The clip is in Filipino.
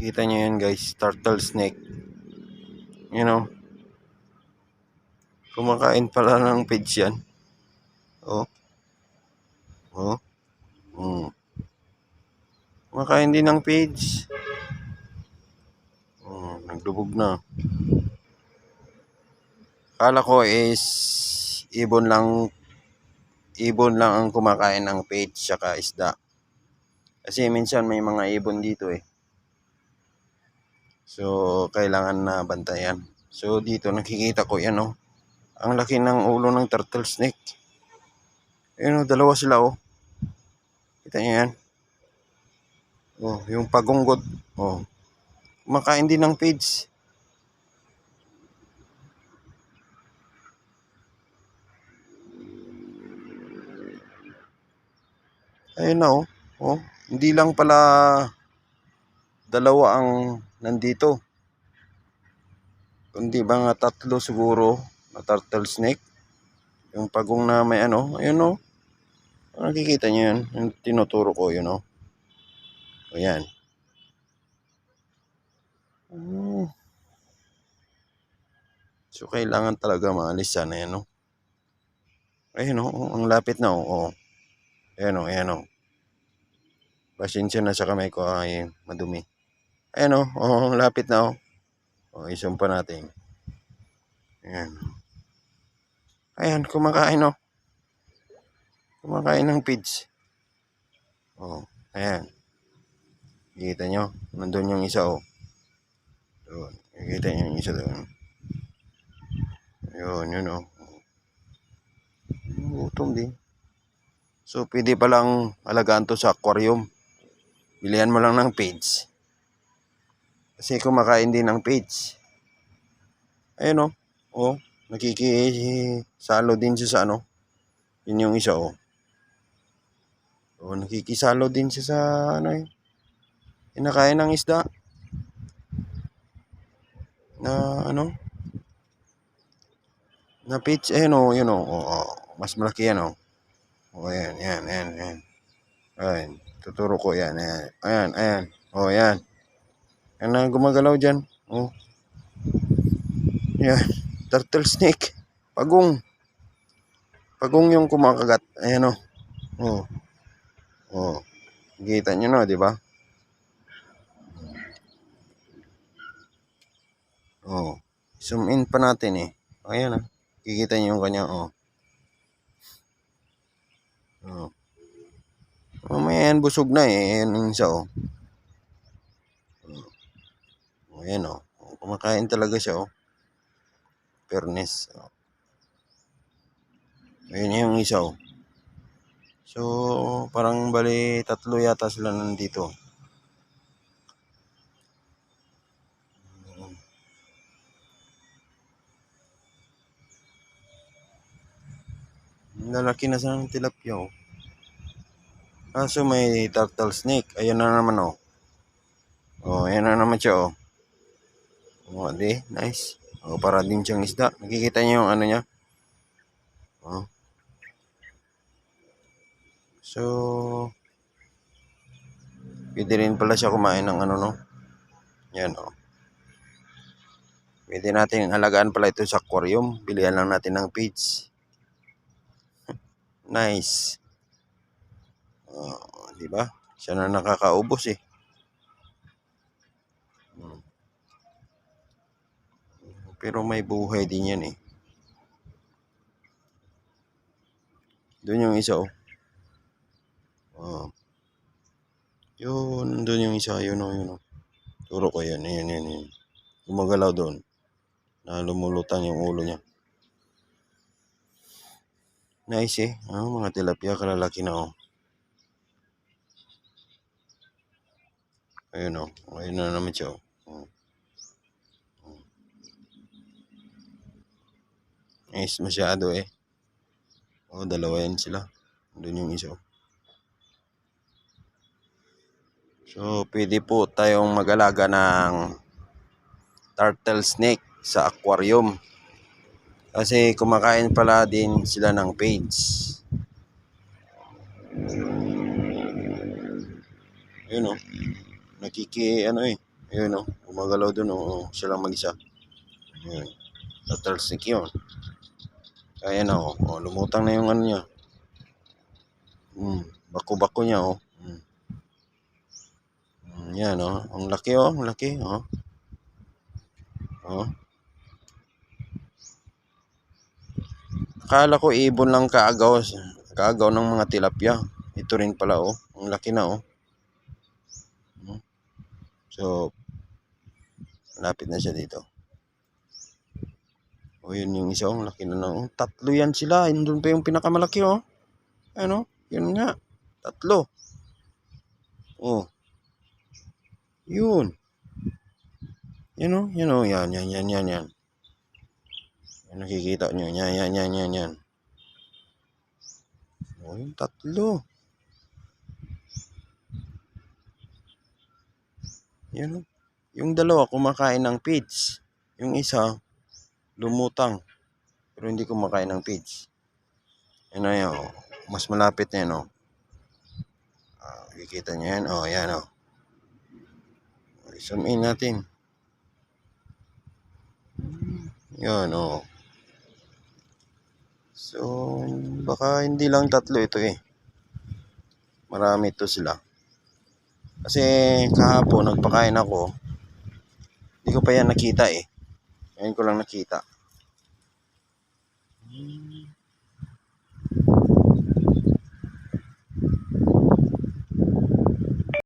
Kita nyo yan guys, turtle snake. You know, kumakain pala ng feeds yan. Oh, oh, kumakain din ng feeds. Nagdubog na. Kala ko is ibon lang ang kumakain ng feeds saka isda. Kasi minsan may mga ibon dito eh. So, kailangan na bantayan. So, dito nakikita ko yan oh. Ang laki ng ulo ng turtle snake. Ayun oh, dalawa sila oh. Kita niyo yan? Oh, yung pagunggot. Oh. Kumakain din ng feeds. Ayun na oh. Oh, hindi lang pala dalawa ang nandito. Kundi ba nga tatlo siguro na turtle snake. Yung pagong na may ano, ayun oh. Nakikita niyo yan? Yung tinuturo ko yun oh. Ayan. So, kailangan talaga maalis sana yan oh. Ayun oh, ang lapit na oh. Ayan oh, ayan oh. Pasensya na sa kamay ko ay madumi. Ayan oh, ang lapit na oh. Oh, isumpa natin. Ayan. Ayan, kumakain oh. Kumakain ng feeds. Oh, ayan. Kita nyo, nandun yung isa oh. Doon, kita nyo yung isa doon. Yun oh. Gutom din. So, pwede palang alagaan to sa aquarium. Bilihan mo lang ng feeds. Kasi kumakain din ng feeds. Ayun oh. Oh, nakikisalo din siya sa ano. Yun yung isa oh. Oh, nakikisalo din siya sa ano eh. Kinakain ng isda. Na ano? Na feeds. Ayun oh, yun oh. Oh, mas malaki yan oh. Oh, ayan. Ayan. Tuturo ko yan. Ayan. Oh, ayan. Yan na gumagalaw dyan. Oh. Yan. Turtle snake. Pagong yung kumakagat. Ayan oh. Oh. Oh. Kita nyo na, di ba? Oh. Zoom in pa natin eh. Ayan ah. Kikita nyo yung kanya oh. Oh. Mamaya yan, busog na eh. Ayan yung isa oh. Oh, ayan oh. Kumakain talaga siya oh. Fairness. Oh. Ayan yung isa oh. So, parang bali tatlo yata sila nandito. Lalaki na sa tilapia oh. So may turtle snake. Ayun na naman oh. Oh, ayan na naman siya oh. Oh, di, nice. Oh, para din siyang isda. Nakikita niyo yung ano niya? Oh. So, pwede rin pala siya kumain ng ano no. Yan oh. Pwede natin alagaan pala ito sa aquarium. Bilihan lang natin ng feeds. Nice. Oh, di ba? Siya na nakakaubos eh. Pero may buhay din yan eh. Doon yung isa oh. Oh. Yun, doon yung isa, yun oh. Turo ko yan. Gumagalaw doon. Na lumulutang yung ulo niya. Nice eh. Mga tilapia kalalaki na oh. Ayun oh. Ayun na naman siya oh. Nice masyado eh. Oh, dalawa yan sila. Doon yung isa oh. So, pwede po tayong mag-alaga ng turtle snake sa aquarium. Kasi kumakain pala din sila ng feeds. Ayun oh. Ano eh. Ayun oh, gumagalaw dun oh, siya lang mag-isa. Ayun, turtle snake yun. Ayan oh, lumutang na yung ano niya. Bako-bako niya oh. Yan oh, ang laki oh, ang laki oh. Oh. Akala ko ibon lang kaagaw ng mga tilapia. Ito rin pala oh, ang laki na oh. So, malapit na siya dito. O yun yung isa, ang laki na oh. Tatlo yan sila, doon pa yung pinakamalaki oh. Ano? Yun nga, tatlo. Oh. Yun. Yan oh, yan oh, yan. Yan nakikita nyo, yan. Oh, yung tatlo. Yan oh. Yung dalawa kumakain ng feeds. Yung isa, lumutang. Pero hindi kumakain ng feeds. Yan na yan oh. Mas malapit na yan oh. Kikita nyo yan oh, yan oh. Zoom in natin. Yan oh. So, baka hindi lang tatlo ito eh. Marami ito sila. Kasi kahapon nagpakain ako. Hindi ko pa yan nakita eh. Ngayon ko lang nakita.